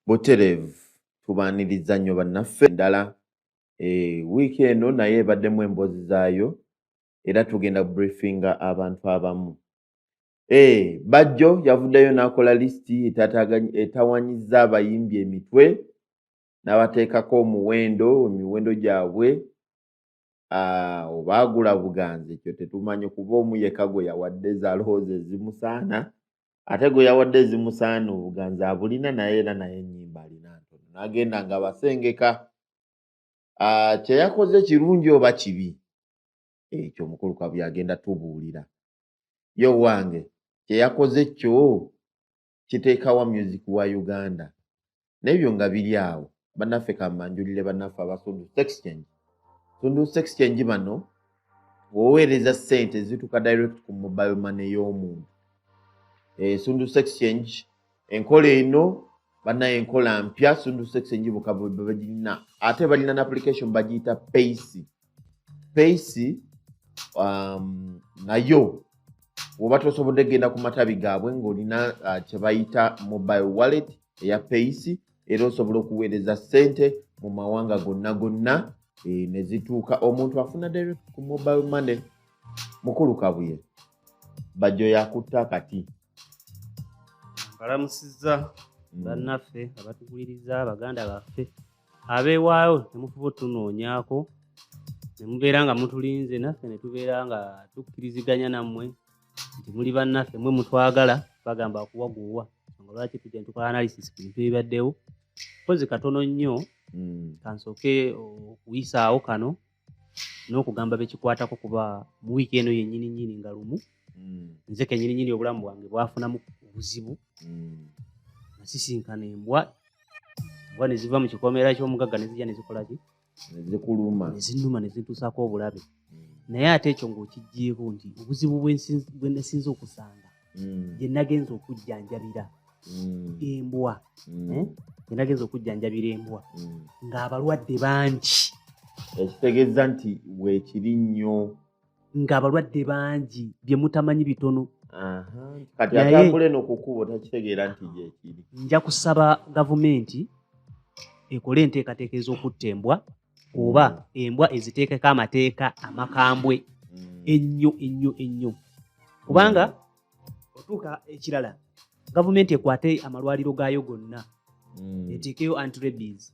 Butereevu tubaaniriza nnyo bannaffe endala wiiki eno naye ebaddemu emboozi zaayo era tugenda briefinga abantu abamu. Bajjo yavuddeyo n'akola lisiti etawanyizza abayimbi emitwe n'abateekako emiwendo gyabwe oba agula buganzi ekyo tetumanyi kuba omu yekka gwe yawadde zaalowooza ezimusaana ate gwe yawadde ezimusaana obuganzi abulina naye era naye ennyimba alina ntono n'agenda nga basengeka. Kye yakoze kirungi oba kibi ekyo mukulu Kabuye agenda tubuulira. Ye wange kye yakoze kyo kiteekawa music wa Uganda n'ebyo nga biri awo bannaffe kammanjulire bannaffe aba Sunduusi Exchange. Sunduusi Exchange bano woweereza ssente zituuka direct ku mobile money y'omuntu. Sunduusi Exchange enkola eno bannayo enkola mpya. Sunduusi Exchange bagirina ate balina n'application bagiyita Paysi. Paysi nayo oba tosobodde genda ku matabi gaabwe ng'olina kye bayita mobile wallet eya Paysi era osobola okuweereza ssente mu mawanga gonna ne zituuka omuntu afuna direct ku mobile money. Mukulu Kabuye Bajjo yakutta akati. Balamusizza bannaffe abatuwuliriza abaganda baffe abeewaayo temufuba otunoonyaako ne mubeera nga mutulinze naffe ne tubeera nga tukkiriziganya nammwe nti muli bannaffe mwe mutwagala bagamba okuwaguuwa nga lwaki tujja ne tukola analysis ku bintu ebibaddewo mpozi katono nnyo kansooke okuyisaawo kano n'okugamba bekikwatako kuba mu wiiki eno yennyini nga lumu nze kennyini obulamu bwange bwafunamu obuzibu nasisinkana embwa ne ziva mu kikomera ky'omugagga ne zijja ne zikola ki nezikuluma nezinnuma ne zintuusaako obulabe naye ate ekyo ng'okiggyeko nti obuzibu bwe nasinze okusanga gye nagenza okujjanjabira embwa gye nagenza okujjanjabira embwa ng'abalwadde bangi. Ekitegeeza nti weekiri nnyo ng'abalwadde bangi bye mutamanyi bitono. Kati atambule n'okukuba takitegeera nti gyekiri. Nja kusaba gavumenti ekole enteekateeka ez'okutta embwa oba embwa eziteekeko amateeka amakambwe ennyo kubanga otuuka ekirala gavumenti ekwate amalwaliro gaayo gonna eteekeyo anti-rabies.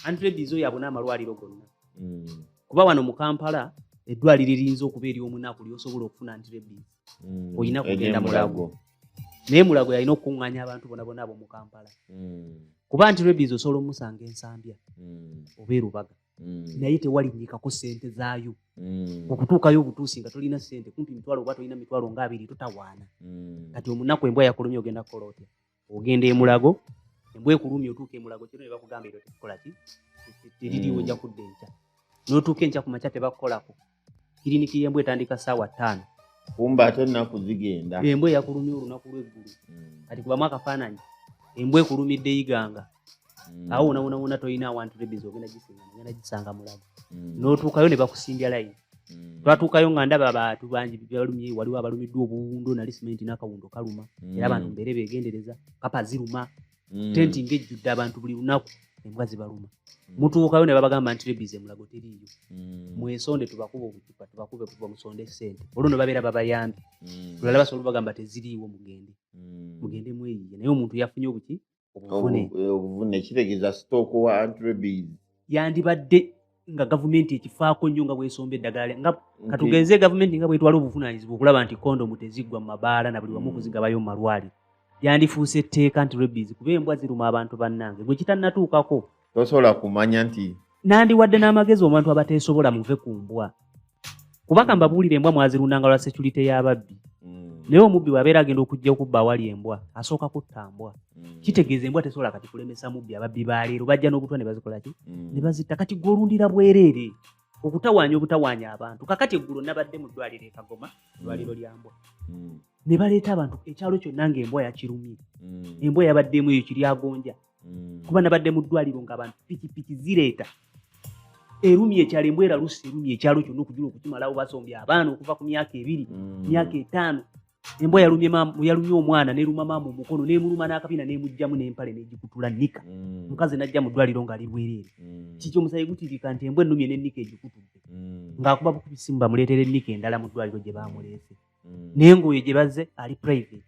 Anti-rabies oyo abona amalwaliro gonna kuba wano mu Kampala eddwaliro eriyinza okuba ery'omunaku ly'osobola okufuna anti-rabies olina kugenda Mulago naye Mulago yalina okukuŋŋaanya abantu bonna abo mu Kampala kuba anti-rabies osobola omusanga Ensambya oba Rubaga naye tewalinnyikako ssente zaayo okutuukayo obutuusi nga tolina ssente kumpi mitwalo oba tolina mitwalo nga 2 totawaana. Kati omunaku embwa yakulumya ogenda kukola otya? Ogenda e Mulago embwa ekulumya otuuka e Mulago kino ne bakugamba eryo tetukola ki teririiwo ojja kudda enkya n'otuuka enkya ku makya tebakukolako. Kiriniki y'embwa etandika ssaawa 5 kumba ate ennaku zigenda. Embwa yakulumya olunaku lw'eggulu kati kubamu akafaananyi embwa ekulumidde Iganga awo wona tolina anti-rabies ogenda gisanga Mulago n'otuukayo ne bakusimbya layini. Twatuukayo nga ndaba abantu bangi balumye waliwo abalumiddwa obuwundo nali simenti n'akawundo kaluma era abantu mbeere beegendereza kapa ziruma tenti ng'ejjudde abantu buli lunaku embwa zibaluma. Mutuukayo ne babagamba anti-rabies e Mulago teriiyo mwesonde tubakuba obucupa tubakube kuva musonde ssente olwo ne babeera babayambi tulala basobola bagamba teziriiwo mugende mweyiye naye omuntu yafunye obuvune kitegeeza sitooko wa anti-rabies yandibadde nga gavumenti ekifaako nnyo nga bwesomba eddagala nga katugenze gavumenti nga bwetwala obuvunaanyizibwa okulaba nti kondomu teziggwa mu mabaala na buli wamu okuzigabayo mu malwaliro yandifuuse etteeka anti-rabies kuba embwa ziruma abantu bannange gwe kitannatuukako tosobola kumanya nti nandiwadde n'amagezi omuntu abateesobola muve ku mbwa kubanga mbabuulira embwa mwazirundanga lwa security y'ababbi naye omubbi bw'abeera agenda okujja okubba awali embwa asooka kutta mbwa kitegeeza embwa tesobola kati kulemesa mubbi ababbi baleero bajja n'obutwa ne bazikola ki ne bazitta kati gw'olundira bwereere obutawaanya abantu. Kakati eggulo nabadde mu ddwaliro e Kagoma ddwaliro lya mbwa ne baleeta abantu ekyalo kyonna ng'embwa yakirumye embwa yabaddemu eyo kiryagonja kuba nabadde mu ddwaliro ng'abantu pikipiki zireeta erumye ekyalo embwa eralusi erumye ekyalo kyonna okujula okukimalawo basombye abaana okuva ku myaka 2 myaka 5 embwa yalumye omwana neruma maama omukono nemuluma n'akapina nemugjamu n'empale negikutula nika mukazi najja mu ddwaliro ng'ali bwereere kiki omusayi gutirika nti embwa ennumye n'ennika egikutudde ng'akuba bukubisimu bamuleetera ennika endala mu ddwaliro gye bamuleese naye ng'oyo gye bazze ali private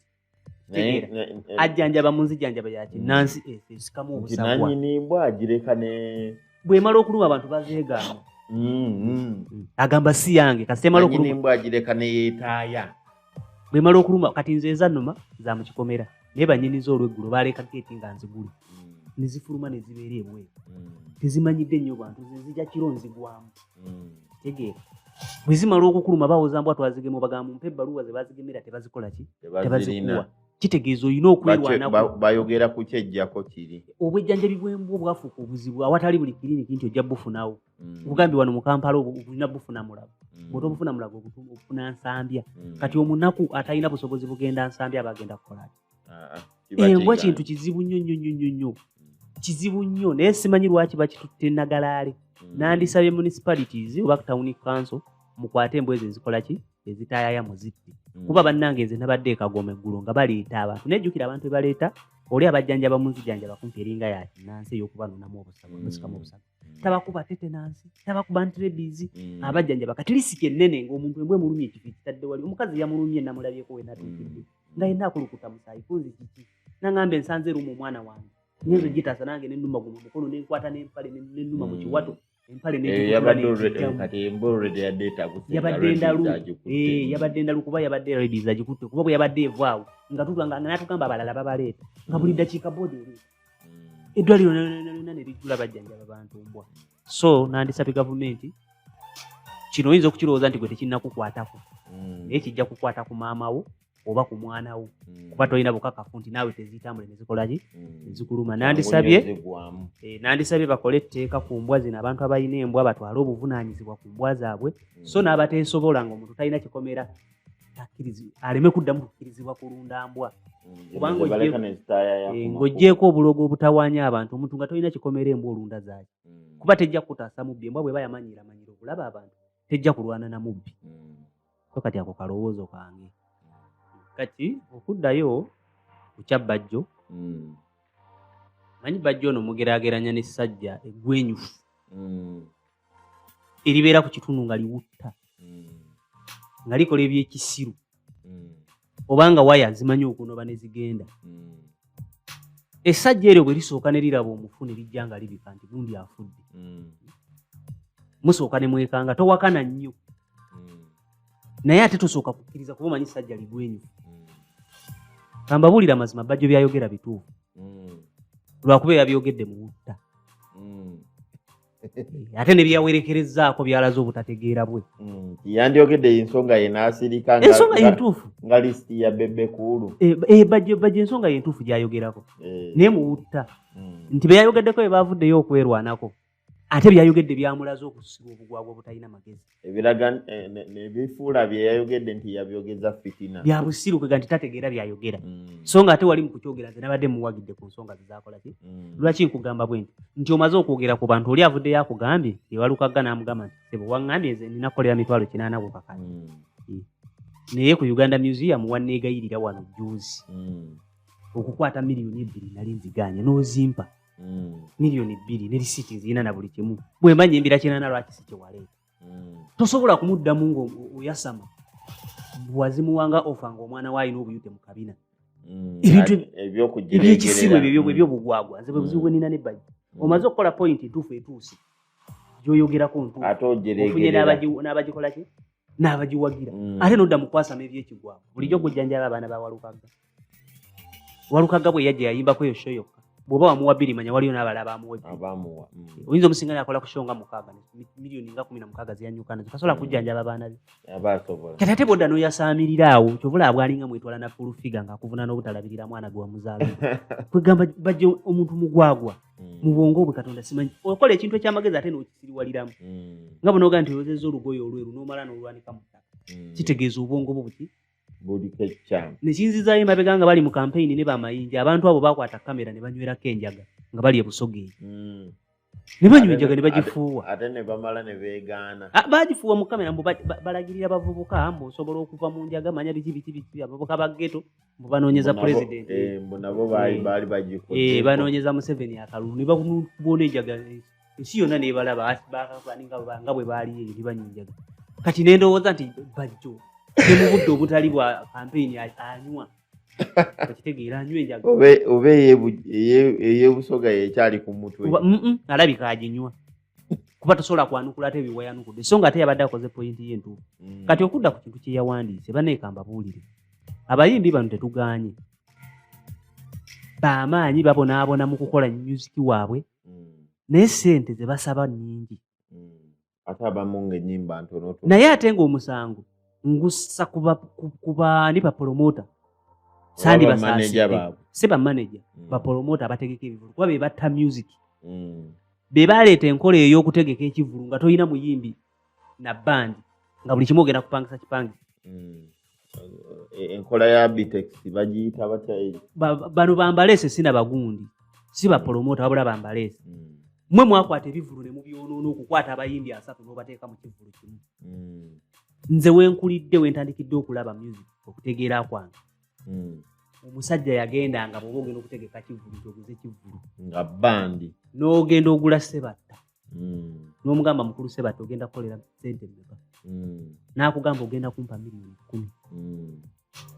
ajjanjaba mu nzijanjaba ya kinnansi esikamu obusagwa nanyini mbwa agireka ne bw'emala okuluma abantu bazeegaana agamba si yange kasemala okuluma mbwa agireka ne yeetaaya bw'emala okuluma kati nze ezannuma za mu kikomera naye bannyiniza olweggulo baaleka geeti nga nzigulu ne zifuluma ne zibeera ebweru tezimanyidde nnyo bantu zizija kiro nzigwamu tegeera bwe zimala okukuluma bawoza mbwa twazigemu bagamba mumpe ebbaluwa ze bazigemera tebazikola ki tebazikuwa kitegeeza olina okwerwanako bayogera ku kyejjako kiri obwejjanjabi bw'embwa obwafuuka obuzibu awatali buli kiriniki nti ojja bufunawo obugambye wano mu Kampala obulina bufuna mulago bw'ota obufuna mulago obufuna nsambya kati omunaku atalina busobozi bugenda nsambya abagenda kukola embwa kintu kizibu nnyo kizibu nnyo naye simanyi lwaki bakitutte nagalaale nandisabye municipalities oba town council mukwate embwa ezo ezikola ki ezitaayaya muzitti kuba bannange nze nabadde ekagoma eggulo nga baleeta abantu nejjukira abantu bebaleeta oli abajjanjaba mu nzijanjaba kumpi eringa ya kinnansi ey'okubanonamu obusago musikamu obusago tabakuba tetenansi tabakuba ntirebizi abajjanjaba kati lisiki ennene ng'omuntu embwa emulumye ekifi kitadde wali omukazi yamulumye namulabyeko we natuukidde nga yenna akulukuta musaayi kunzi kiki naŋŋambe ensanze erumu omwana wange nyenzo gitaasa nange nennuma gumu mukono nenkwata n'empale nennuma mu kiwato empale yabadde endalu kuba yabadde ladies agikutte kuba bwe yabadde evaawo nga tutwanga nga natugamba abalala babaleeta nga buli ddakiika boodi eri eddwaliro lyonna ne lijjula bajjanjaba abantu mbwa so nandisabye gavumenti kino oyinza okukirowooza nti gwe tekinnakukwatako naye kijja kukwata ku maama wo oba ku mwana wo kuba tolina bukakafu nti naawe tezitambule nezikolaki nezikuluma nandisabye bakole etteeka ku mbwa zino abantu abalina embwa batwale obuvunaanyizibwa ku mbwa zaabwe so n'abateesobola ng'omuntu talina kikomera aleme kuddamu kukkirizibwa kulunda mbwa kubanga ng'oggyeko obulogo obutawaanya abantu omuntu nga tolina kikomera embwa olunda zaaki kuba tejja kutaasa mubbi embwa bweba yamanyira okulaba abantu tejja kulwana na mubbi so kati ako kalowoozo kange kati okuddayo ku kya Bajjo manyi Bajjo ono mugeraageranya n'essajja eggwenyufu eribeera ku kitundu nga liwutta nga likola ebyekisiru obanga waya zimanyi okunoba ne zigenda essajja eryo bwe lisooka ne liraba omufu ne lijja nga libika nti gundi afudde musooka ne mwekanga towakana nnyo naye ate tosooka kukkiriza kuba omanyi essajja ligwenyufu kambabuulira mazima Bajjo byayogera bituufu lwakuba yabyogedde mu butta ate ne byawerekerezzaako byalaze obutategeera bwe yandyogedde ensonga ye n'asirika ensonga yentuufu nga lisiti ya Bebekulu Bajjo ensonga yentuufu gyayogerako naye mu butta nti beyayogeddeko bye baavuddeyo okwerwanako ate byayogedde byamulaze okusiba obugwagwa obutalina magezi ebiraga nebifuula bye yayogedde nti yabyogeza fitina bya busiruke nti tategeera byayogera so nga ate wali mu kukyogera nze nabadde muwagidde ku nsonga zizakola ki lwaki nkugamba bwe nti omaze okwogera ku bantu oli avuddeyo akugambye yewalukagga n'amugamba nti sebo waŋŋambye nze nina kukolera 800 ku kakati naye ku Uganda Museum wanneegayirira wano juuzi okukwata miliyoni 2 nali nziganye n'ozimpa miliyoni 2 ne risiti zirina na buli kimu bwe mbanyi embira kinana lwaki si kyewaleeta tosobola kumuddamu ng'oyasama bwazimuwanga ofa ng'omwana waayina obuyute mu kabina ebyekisibu ebyobugwagwa nze bwe buzibu bwe nina ne Bajjo omaze okukola pointi ntuufu etuusi gyoyogerako ntuufuofunye n'abagikola ki n'abagiwagira ate nodda mu kwasama ebyekigwagwa bulijjo gujjanjaba abaana ba Walukagga bwe yajja yayimbako eyo show yokka bw'oba wamuwa 2 manya waliyo n'abalala abamuwa oyinza omusinga nakola ku show nga 6 miliyoni nga 16 ziyanyuka nazo kasobola kujjanjaba abaana be kati ate bodda n'oyasaamirira awo kyobula abwalinga mwetwala na full figure ng'akuvuna n'obutalabirira mwana gwe wamuzaala kwegamba Bajjo omuntu mugwagwa mu bwongo bwe Katonda simanyi okola ekintu ekyamagezi ate n'okisiriwaliramu nga bonoga nti oyozezza olugoye olweru n'omala n'olwanika mu ttaka kitegeeza obwongo bwo buti nekinzizaayo emabega nga bali mu kampeyini ne bamayinja abantu abo bakwata kamera ne banywerako enjaga nga bali ebusogeeri ne banywenjaga ne bagifuuwa ate ne bamala ne beegaana. Bagifuuwa mu kamera mbu balagirira abavubuka mbu osobola okuva mu njaga manya biki abavubuka ba ghetto mbu banoonyeza president. Mbu nabo baali bagikodde. Banoonyeza Museveni akalulu ne bakubona enjaga ensi yonna nebalaba nga bwe baali eyo ne banywa enjaga. Kati ne ndowooza nti bajjo ne mu budde obutali bwa kampeyini anywa okitegeera anywa enjaga oba ey'ebusoga yekyali ku mutwe alabika aginywa kuba tosobola kwanukula ate ebiwayanukudde so nga ate yabadde akoze poyinti y'entuufu. Kati okudda ku kintu kye yawandiise banneeka mbabuulire abayimbi bano tetuganye bamaanyi babonaabona mu kukola musiki waabwe naye sente ze basaba nnyingi ate abamu ng'ennyimba ntono naye ate ng'omusango ngussa kubaani bapromota sandi basaasire si bamanaja bapromota abategeka ebivulu kuba be batta music be baleeta enkola ey'okutegeka ekivulu nga tolina muyimbi na bandi nga buli kimu ogenda kupangisa kipangisa. Enkola ya Bitex bagiyita batya eyo? Bano bambaleese sina bagundi si bapromota wabula bambaleese. Mmwe mwakwata ebivulu ne mubyonoona okukwata abayimbi 3 n'obateeka mu kivulu kimu. Nze wenkulidde wentandikidde okulaba music okutegeera kwange. Omusajja yagendanga bw'oba ogenda okutegeka kivulu kyoguze kivulu nga bandi n'ogenda ogula Sebatta n'omugamba mukulu Sebatta ogenda kukolera sente mmeka n'akugamba ogenda kumpa miliyoni 10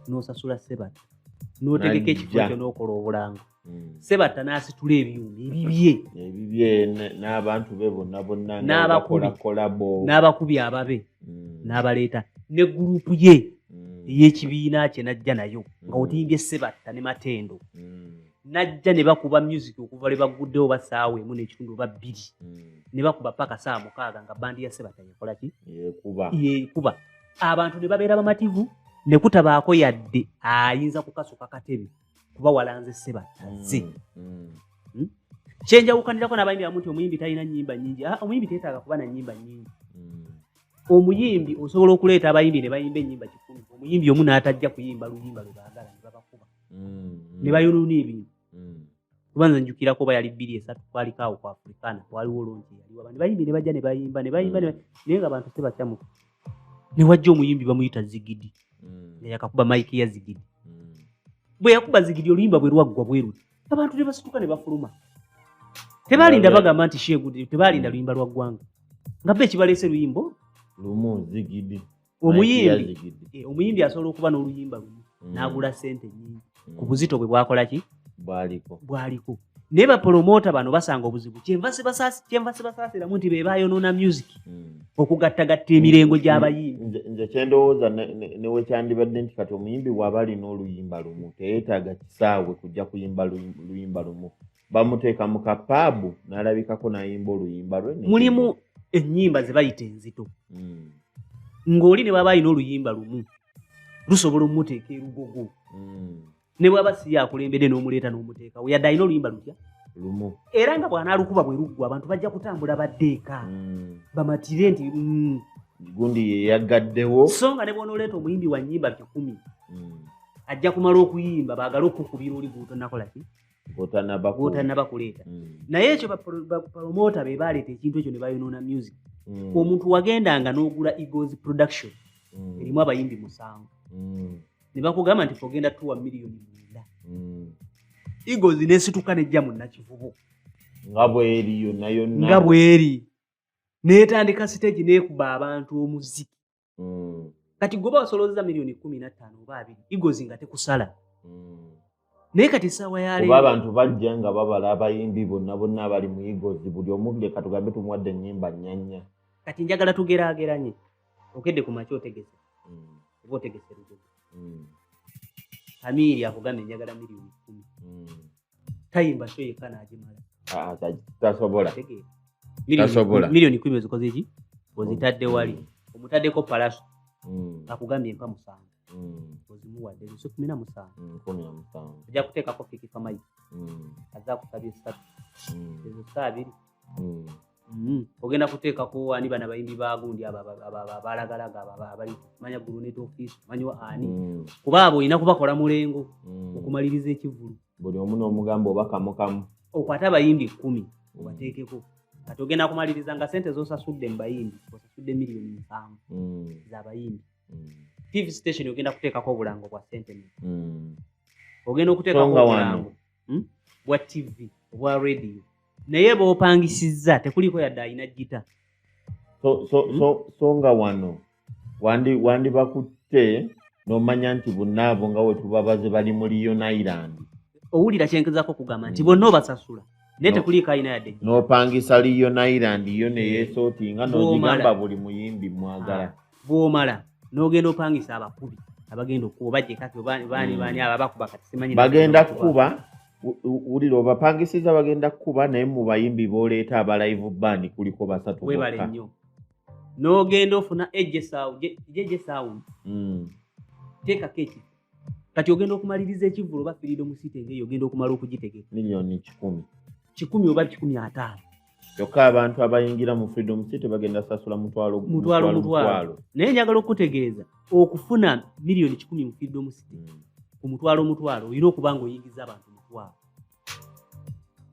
n'osasula Sebatta n'otegeka ekifo ekyo n'okola obulanga Sebatta n'asitula ebibye n'abantu be bonna n'abakubi ababe n'abaleeta ne gurupu ye ey'ekibiina kye najja nayo nga otimbye Sebatta ne Matendo najja ne bakuba music okuva le baguddewo basaawa emu n'ekitundu oba 2 ne bakuba paka saa 6 nga bandi ya Sebatta yekola ki yekuba abantu ne babeera bamativu ne kutabaako yadde ayinza kukasuka katebe kuba walanze Sebatta ze kyenjawukanirako n'abayimbi amu nti omuyimbi talina nnyimba nnyingi omuyimbi teetaaga kuba na nnyimba nnyingi. Omuyimbi osobola okuleeta abayimbi ne bayimba ennyimba 10 omuyimbi omu n'atajja kuyimba luyimba lwe baagala ne babakuba ne bayonoona ebintu kuba nze njukirako oba yali 2-3 twaliko awo ku Afrikaana waliwo olungi yaliwo abandi bayimbi ne bajja ne bayimba naye nga abantu tebakyamuka ne wajja omuyimbi bamuyita Zigidi nga yakakuba mayiki ya Zigidi bwe yakuba Zigidi oluyimba bwe lwaggwa bwe ruti abantu ne basituka ne bafuluma tebalinda bagamba nti Shegudi tebalinda luyimba lwa ggwanga nga bbe ekibaleese luyimbo lumu Zigidi omuyimbi asobola okuba n'oluyimba lumu n'agula sente nnyingi ku buzito bwe bwakola ki bwaliko naye bapromota bano basanga obuzibu kyenva sebasaasiramu nti be bayonoona music okugattagatta emirengo gy'abayimbi. Nze kyendowooza ne wekyandibadde nti kati omuyimbi bw'aba alina oluyimba lumu teyeetaaga kisaawe kujja kuyimba luyimba lumu bamuteeka mu kapaabu n'alabikako n'ayimba oluyimba lwe. Mulimu ennyimba ze bayita enzito ng'oli ne bw'aba alina oluyimba lumu lusobola omuteeka erugogo ne bw'aba si yakulembedde n'omuleeta n'omuteeka we yadde alina oluyimba lutya lumu era nga bw'anaalukuba bwe luggwa abantu bajja kutambula baddeeka bamatire nti gundi yeyagaddewo so nga ne bw'onooleeta omuyimbi wa nnyimba 10 ajja kumala okuyimba baagale okukubira oli gw'otonakola ki gw'otannaba kuleeta naye ekyo bapromota be baaleeta ekintu ekyo ne bayonoona music. Omuntu wagendanga n'ogula Eagles Production erimu abayimbi 7 ne bakugamba nti ogenda tuwa miliyoni 9 Eagles nesituka nejja mu Nakivubo nga bw'eri yonna nga bw'eri n'etandika stage n'ekuba abantu omuziki kati goba wasolozza miliyoni 15 oba 2 Eagles nga tekusala naye kati essaawa ya leero abantu bajja nga babala abayimbi bonna abali mu Eagles buli omu leka tugambe tumuwadde ennyimba 4 kati njagala tugeraageranye okedde ku makya otegese oba otegese lugogo Amiri akugambye njagala miliyoni 10 tayimba sho yekka n'agimala tasobola miliyoni 10 ozikoze ki ozitadde wali omutaddeko palaso akugambye mpa 7 ozimuwadde luso 17 ajja kuteekako fikifa mayi azza kusabye 3 ezo 2 ogenda kuteekako ani bana bayimbi bagundi abalagalaga abali manya Gulunet Office manyiwa ani kuba abo olina kubakola mulengo okumaliriza ekivulu buli omu n'omugambo oba kamukamu okwata abayimbi 10 obateekeko kati ogenda kumaliriza nga sente z'osasudde mu bayimbi osasudde miliyoni 7 z'abayimbi. TV station ogenda kuteekako obulango bwa sente ogenda okuteekako obulango bwa TV obwa radio naye bw'opangisizza tekuliko yadde alina gita. So nga wano wandi bakutte n'omanya nti bunnaabo nga we tubabaze bali mu Lion Island. Owulira kyenkezako kugamba nti bonna obasasula naye tekuliko alina yadde n'opangisa Lion Island yo ne yeesootinga n'ogigamba buli muyimbi mwagala. Bw'omala n'ogenda opangisa abakubi abagenda okuba bajje kati baani ababakuba kati simanyi bagenda kukuba. Wulira obapangisiza bagenda kukuba naye mu bayimbi b'oleeta aba live band kuliko basatu bokka. Webale nnyo. N'ogenda ofuna Jeje Sound. Teekako ekifo. Kati ogenda okumaliriza ekivvulu oba Freedom City ng'eyo ogenda okumala okugitegeka. Miliyoni 10. 10 oba 15. Kyokka abantu abayingira mu Freedom City bagenda sasula mutwalo. Naye njagala okutegeeza okufuna miliyoni 10 mu Freedom City ku mutwalo olina okuba ng'oyingiza abantu mutwalo.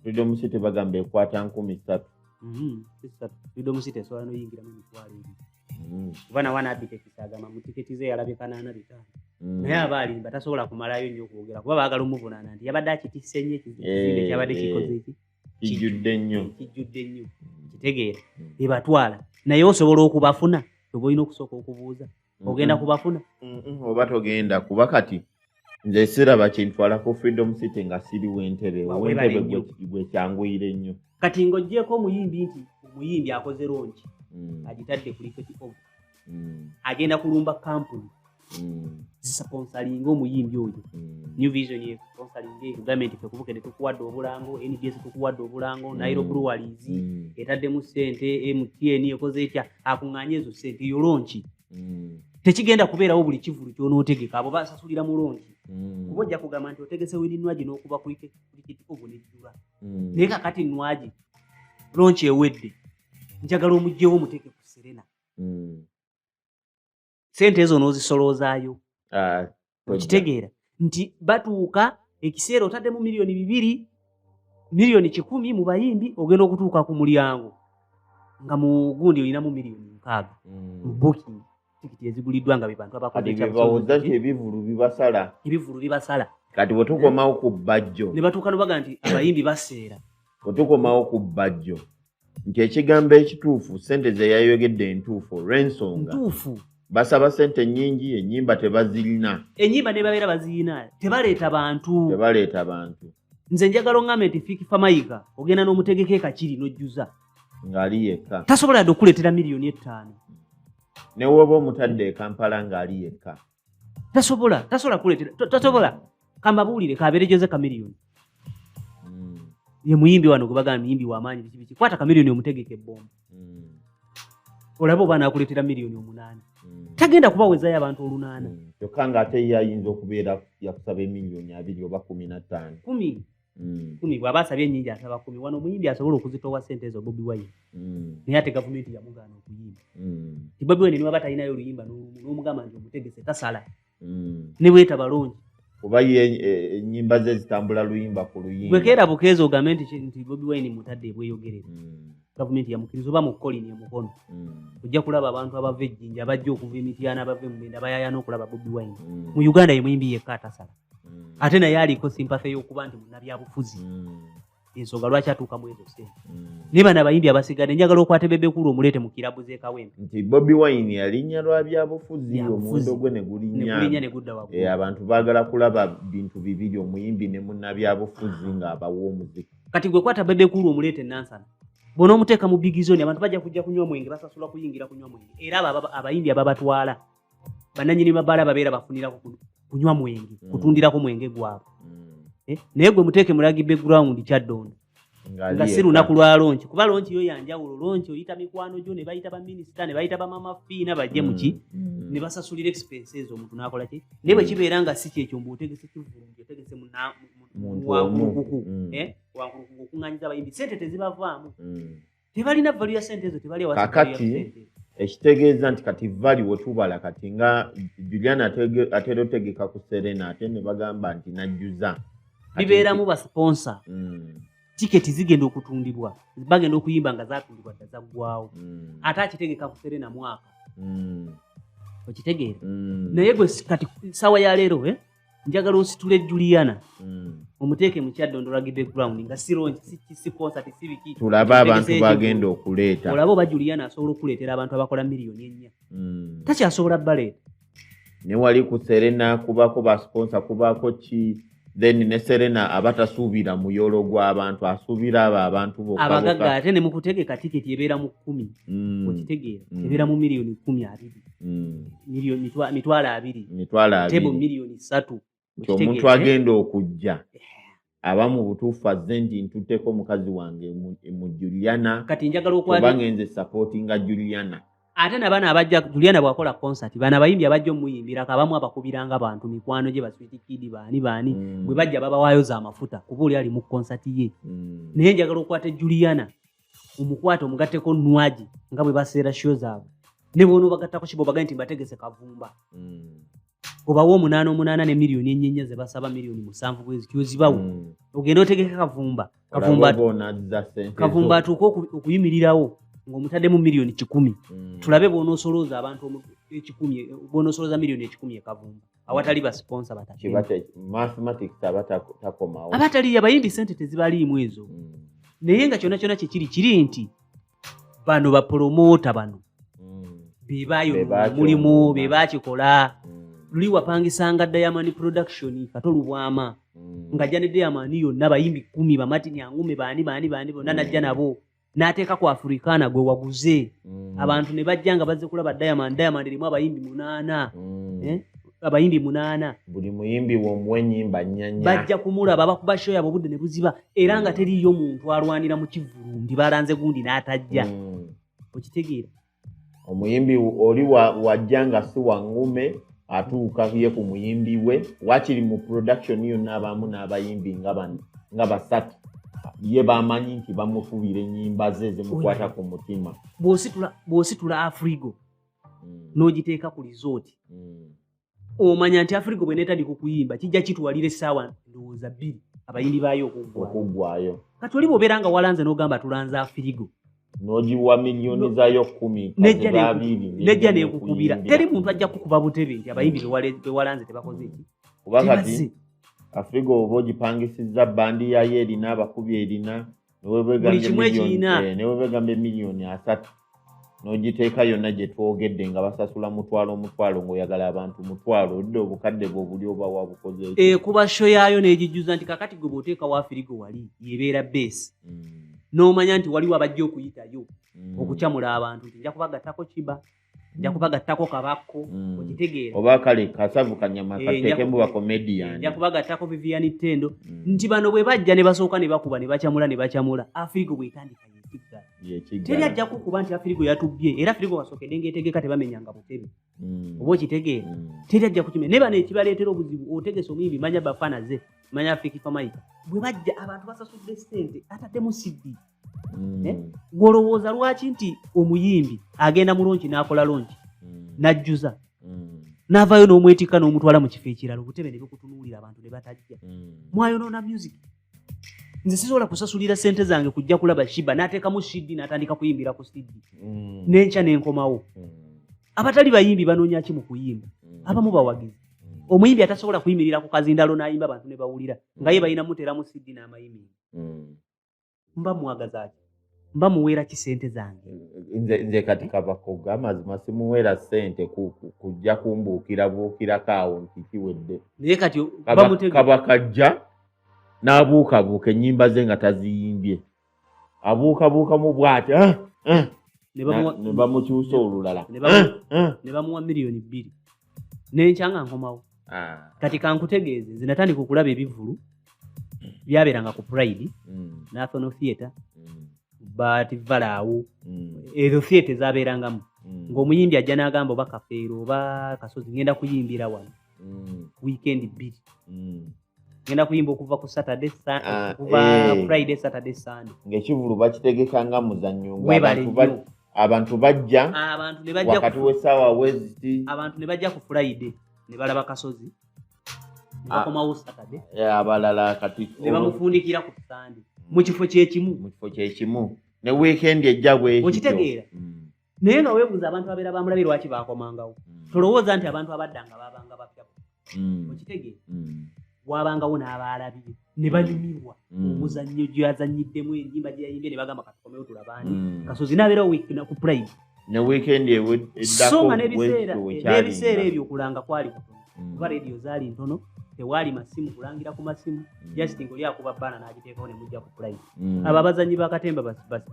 Freedom City bagamba ekwata 3,000. Freedom City esobola n'oyingiramu emitwalo ebiri. Kuba na wana abitekisagama mu tiketi ze yalabika 8,500. Naye abaalimba tasobola kumalayo nnyo okwogera kuba baagala omuvunaana nti yabadde akitisse nnyo ekizimbe kyabadde kikoze ki kijjudde nnyo kitegeera ebatwala naye osobola okubafuna oba olina okusooka okubuuza ogenda kubafuna oba togenda kuba kati nze siraba kintwalako Freedom City nga siri w'entebe gwe kyanguyire nnyo. Kati ng'oggyeko omuyimbi nti omuyimbi akoze ronki agitadde ku Liquid Over agenda kulumba kampuni zisponsoringa omuyimbi oyo. New Vision ye sponsoringa gavumenti fe kuvukedde tukuwadde obulango, NBS tukuwadde obulango, Nairo Breweries etaddemu ssente, MTN ekoze etya akuŋŋaanya ezo ssente yo ronki. Tekigenda kubeerawo buli kivulu ky'onootegeka abo basasulira mu ronki. Kuba ojja kugamba nti otegese Winnie Nwagi n'okuba ku Liquid Over n'ejjula. Naye kakati Nwagi ronki ewedde njagala omugyewo muteeke ku Serena. Sente ezo n'ozisoloozaayo. Okitegeera nti batuuka ekiseera otaddemu miliyoni 2 miliyoni 10 mu bayimbi ogenda okutuuka ku mulyango nga mu gundi olinamu miliyoni 6 mu booking tikiti eziguliddwa nga bantu abakoze ebivulu bibasala kati bwe tukomawo ku bajjo ne batuuka nobaga nti abayimbi baseera bwe tukomawo ku bajjo nti ekigambo ekituufu sente ze yayogedde entuufu olw'ensonga basaba sente nnyingi ennyimba tebazirina. Ennyimba ne babeera bazirina tebaleeta bantu. Nze njagala oŋŋambe nti Fikifa Mayiga ogenda n'omutegeka ekakiri n'ojjuza ng'ali yekka tasobola yadde okuleetera miliyoni 5. Ne woba omutadde e Kampala ng'ali yekka tasobola kuleetera tasobola kambabuulire kabeere Jose Chameleone ye muyimbi wano gwe bagamba muyimbi w'amaanyi biki kwata Chameleone omutegeka ebbomba olaba oba naakuleetera miliyoni 8 tagenda kubawezaayo abantu 800 kyokka ng'ate ye ayinza okubeera yakusaba emiliyoni 2 oba 15 10 bw'aba asabye ennyingi asaba 10 wano omuyimbi asobola okuzitowa sente ezo Bobi Wine naye ate gavumenti yamugaana okuyimba ti Bobi Wine niwaba talinayo oluyimba n'omugamba nti omutegese tasala ne bwetaba longi oba ye ennyimba ze zitambula luyimba ku luyimba bwekeera bukeezi ogambe nti Bobi Wine mutadde ebweyogerera gavumenti yamukkiriza oba mu kolini emukono ojja kulaba abantu abava ejjinja abajja okuva emityana abava emugenda bayayaana okulaba Bobi Wine mu Uganda ye muyimbi yekka atasala ate naye aliko sympathy y'okuba nti munnabyabufuzi ensonga lwaki atuukamu ezo sente naye bano abayimbi abasigadde njagala okwate Bebe Cool omuleete mu kirabu z'ekawempe nti Bobi Wine yalinnya lwa byabufuzi omuwendo gwe ne gulinnya ne gudda waggulu abantu baagala kulaba bintu bibiri omuyimbi ne munnabyabufuzi ng'abawa omuziki kati gwe kwata Bebe Cool omuleete Nansana bona omuteeka mu big zone abantu bajja kujja kunywa mwenge basasula kuyingira kunywa mwenge era abayimbi ababatwala bannannyini mabaala babeera bafunira kunywa mwenge kutundirako mwenge gwabwe naye gwe muteeke mu rugby background kyaddondo nga si lunaku lwa lonki kuba lonki yo yanjawulo lonki oyita mikwano gyo ne bayita baminisita ne bayita bamama fiina bajje muki ne basasulira expenses omuntu n'akola ki naye bwe kibeera nga si kyekyo mbu otegese kivulungi otegese wankulukuku okuŋŋaanyiza abayimbi sente tezibavaamu tebalina value ya sente ezo tebali kakati ekitegeeza nti kati value wetubala kati nga Julian atera otegeka ku Serena ate ne bagamba nti najjuza bibeeramu basponsa tiketi zigenda okutundibwa bagenda okuyimba nga zatundibwa dda zaggwawo ate akitegeka ku Serena mwaka okitegeera naye gwe kati sawa ya leero njagala ositule Juliana omuteeke mu kyaddondola background nga si concert si biki tulaba abantu bagenda okuleeta olaba oba Juliana asobola okuleetera abantu abakola miliyoni 4 takyasobola baleeta ne wali ku Serena kubako ba sponsor kubako ki then ne Serena abatasuubira muyolo gw'abantu asuubira abantu bokka abagaga ate ne mu kutegeka tiketi ebeera mu 10 okitegeera ebeera mu miliyoni 12 miliyoni mitwalo 2 tebo miliyoni 3 omuntu agenda okujja abamu butuufu azze nti ntutteko mukazi wange mu Juliana kati njagala okubanga nze supportinga Juliana ate nabana abajja Juliana bwakola concert bana bayimbi abajja omuyimbira kabamu abakubiranga abantu mikwano gye baswiti kidi baani bwe bajja babawaayo za mafuta kuba oli ali mu concert ye naye njagala okwate Juliana omukwate omugatteko Nwaji nga bwe baseera show zaabwe ne bono bagattako kibo baga nti bategese Kavumba obawo 8 ne miliyoni 4 ze basaba miliyoni 7 bwezi kyozibawo ogenda otegeka Kavumba atuuka okuyimirirawo ng'omutaddemu miliyoni 10 tulabe bw'onoosolooza abantu 10 bw'onoosolooza miliyoni 10 Kavumba awatali ba sponsor mathematics abatakomawo abatali abayimbi sente tezibaliimu ezo naye nga kyonna kyonna kiri nti bano bapromota bano bebayo mulimu bebakikola luli wapangisanga Diamond Production katolubwama nga jja ne Diamond yonna bayimbi 10 bamatini angume baani bonna najja nabo n'ateeka ku Africana gwe waguze abantu ne bajja nga bazze kulaba Diamond erimu abayimbi 8 abayimbi 8 buli muyimbi w'omuwa ennyimba 4 bajja kumulaba bakuba show yabo budde ne buziba era nga teriyo muntu alwanira mu kivulu ndi balanze gundi n'atajja okitegeera omuyimbi oli wajja nga si wangume atuuka ye ku muyimbi we wakiri mu production yonna abamu n'abayimbi nga basatu ye bamanyi nti bamufubira ennyimba ze zimukwata ku mutima bw'ositula Afrigo n'ogiteeka ku resort omanya nti Afrigo bwe neetali kukuyimba kijja kitwalira essaawa ndowooza 2 abayimbi baayo okuggwayo kati oli bw'obeera nga walanze n'ogamba tulanze Afrigo n'ogiwa miliyoni zayo 10 nejja neekukubira teri muntu ajja kukuba butebe nti abayimbi be walanze tebakoze eki kuba kati Afrigo oba ogipangisizza bandi yayo erina abakubi erina newebegambye miliyoni 3 n'ogiteeka yonna gye twogedde nga basasula mutwalo ng'oyagala abantu mutwalo odde obukadde bwe obuli oba wabukoze kuba sho yaayo n'egijjuza nti kakati gwe bw'oteeka wa Afrigo wali yebeera base n'omanya nti waliwo abajja okuyitayo okukyamula abantu nti nja kubagattako Kiba nja kubagattako Kabakko okitegeera oba kale Kasavu Kanyama kateekemu bakomedian nja kubagattako Vivian Tendo nti bano bwe bajja ne basooka ne bakuba ne bakyamula Afrigo bw'etandika yekiggala teri ajja kukuba nti Afrigo yatubbye era Afrigo wasookedde ng'etegeka tebamenyanga butebe oba okitegeera teri ajja kukimenya ne bano ekibaleetera obuzibu otegesa omuyimbi manya Bafana ze manya Afrika Maika bwe bajja abantu basasudde ssente ataddemu CD gwolowooza lwaki nti omuyimbi agenda mu lonki n'akola lonki n'ajjuza n'avaayo n'omwetikka n'omutwala mu kifo ekirala obutebe ne bukutunuulira abantu ne batajja mwayonoona music nze sisobola kusasulira ssente zange kujja kulaba Shiba n'ateekamu CD n'atandika kuyimbira ku CD n'enkya n'enkomawo abatali bayimbi banoonya ki mu kuyimba abamu bawagizi omuyimbi atasobola kuyimirira ku kazindalo n'ayimba abantu ne bawulira nga ye balina muteramu CD n'amayimbi mba mwagaza ati mba muweera ki ssente zange nze kati Kabakko amazima simuweera ssente kujja kumbuukirako awo nti kiwedde naye kati Kabakajja n'abuukabuuka ennyimba ze nga taziyimbye abuukabuukamu bw'ati ne bamukyusa olulala ne bamuwa miliyoni 2 n'enkya nga nkomawo kati kankutegeeze nze natandika okulaba ebivulu byabeeranga ku Pride National Theatre Bati Valaawo ezo theatre zaabeerangamu ng'omuyimbi ajja n'agamba oba Kafeero oba Kasozi ngenda kuyimbira wano weekend 2 ngenda kuyimba okuva ku Saturday okuva Friday Saturday Sunday ng'ekivulu bakitegeka nga muzannyo abantu bajja wakati w'essaawa weziti abantu ne bajja ku Friday ne balaba Kasozi ne bakomawo Saturday abalala kati ne bamufundikira ku Sunday mu kifo kyekimu ne weekend ejja bwekityo okitegeera naye nga weebuuza abantu abeera bamulabe lwaki baakomangawo tolowooza nti abantu abaddanga baabanga bapya okitegeera wabangawo n'abaalabire ne banyumirwa omuzannyo gyazannyiddemu ennyimba gye yayimbye ne bagamba katukomewo tulabaani kasozi n'abeerawo ku prime ne weekend eddako so nga n'ebiseera ebyo okulanga kwali kutono kuba rediyo zaali ntono tewaali masimu kulangira ku masimu just ng'oli akuba bbaana n'agiteekawo ne mujja ku prime abo abazannyi b'akatemba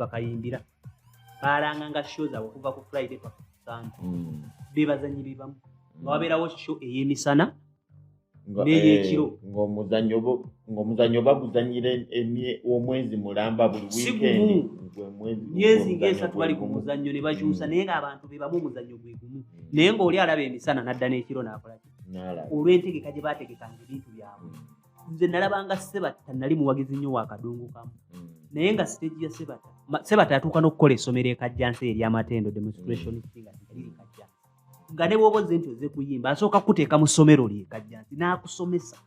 bakayimbira baalanganga show zaabwe okuva ku friday paka ku sande be bazannyi bebamu nga wabeerawo show ey'emisana n'ey'ekiro ng'omuzannyo baguzannyira omwezi mulamba buli weekend myezi ng'esatu bali ku muzannyo ne bakyusa naye ng'abantu be bamu omuzannyo gwe gumu naye ng'oli alaba emisana n'adda n'ekiro n'akola olw'entegeka gye baategekanga ebintu byabwe nze nalabanga Sebatta nali muwagizi nnyo wa kadungu kamu naye nga stage ya Sebatta yatuuka n'okukola essomero e Kajjansi ery'amatendo demonstration singa liri Kajjansi nga ne bw'oboze nti oze kuyimba asooka kuteeka mu ssomero lye Kajjansi n'akusomesa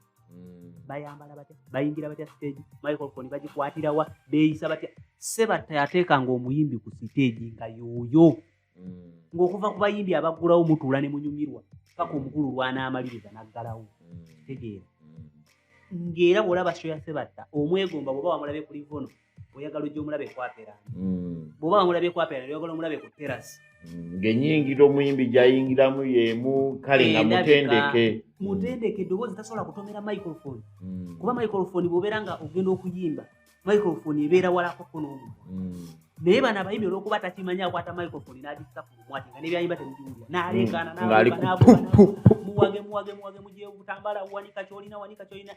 bayambala batya bayingira batya stage microphone bagikwatirawa beeyisa batya Sebatta yateekanga omuyimbi ku stage nga yooyo ng'okuva ku bayimbi abaggulawo mutuula ne munyumirwa paka omukulu lw'anaamaliriza n'aggalawo kitegeera ng'era bw'olaba show ya Sebatta omwegomba bw'oba wamulabe ku livono oyagala ojja omulabe kwaperana bw'oba wamulabe kwaperana oyagala omulabe ku terasi ng'ennyingira omuyimbi gy'ayingiramu y'emu kale nga mutendeke eddoboozi tasobola kutomera microphone kuba microphone bw'obeera nga ogenda okuyimba microphone ebeera walakoko n'omuntu naye bano abayimbi olw'okuba takimanyi akwata microphone n'agissa ku mumwati nga n'ebyayimba temugiwulira n'aleekaana muwage mugye butambala wanika kyolina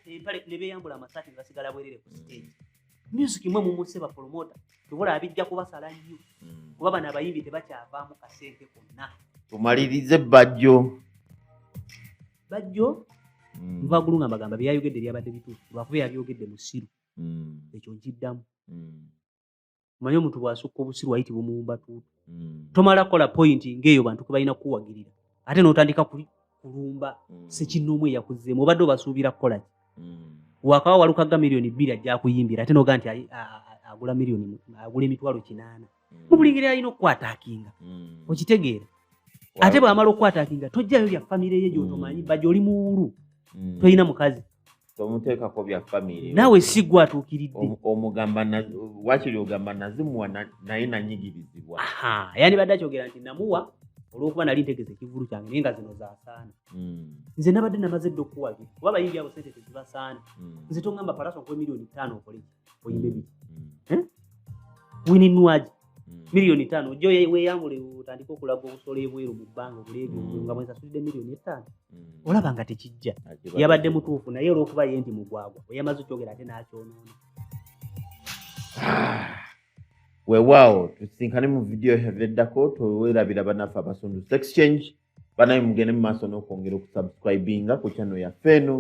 empale ne beeyambula amasaati ne basigala bwerere ku stage music mwe mumuse bapromota tobola abijja kubasala nnyo kuba bano abayimbi tebakyavaamu kasente konna tumalirize bajjo nvagulu nga mbagamba byayogedde lyabadde bituufu lwakuba yabyogedde mu siru ekyo nkiddamu manyi omuntu bw'asukka obusiru ayitibwa omuwumbatuutu tomala kukola pointi ng'eyo bantu kwe balina kukuwagirira ate n'otandika kulumba sekinnoomu eyakuzzeemu obadde obasuubira kukola ki wakawa walukaga miliyoni 2 ajja kuyimbira ate noga nti agula emitwalo 8 mubulingirira alina okukwataakinga okitegeera ate bw'amala okukwataakinga tojjayo bya famire ye gy'otomanyi bajja oli muwulu tolina mukazi tomuteekako bya famire naawe si gwe atuukiridde omugamba wakiri ogamba nazimuwa naye nanyigirizibwa yani badde akyogera nti namuwa olw'okuba nali ntegeza ekivulu kyange naye nga zino zaasaana nze nabadde namaze dde okuwagira kuba bayimbi abo sente tezibasaana nze tongamba palaso nkuwe miliyoni 5 okole oyimbe biki wininwaji miliyoni 5 ojja weeyambule otandika okulaga obusolo ebweru mu bbanga obuleege nga mwesasulidde miliyoni 5 olaba nga tekijja yabadde mutuufu naye olw'okuba ye nti mugwagwa oyamaze okyogera ate n'akyonoona weewaawo tusinkane mu vidiyo eddako twewerabira bannaffe abasunduzi exchange banaye mugende mu maaso n'okwongera okusubscribinga ku channel yaffe eno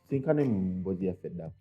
tusinkane mu mboozi yaffe eddako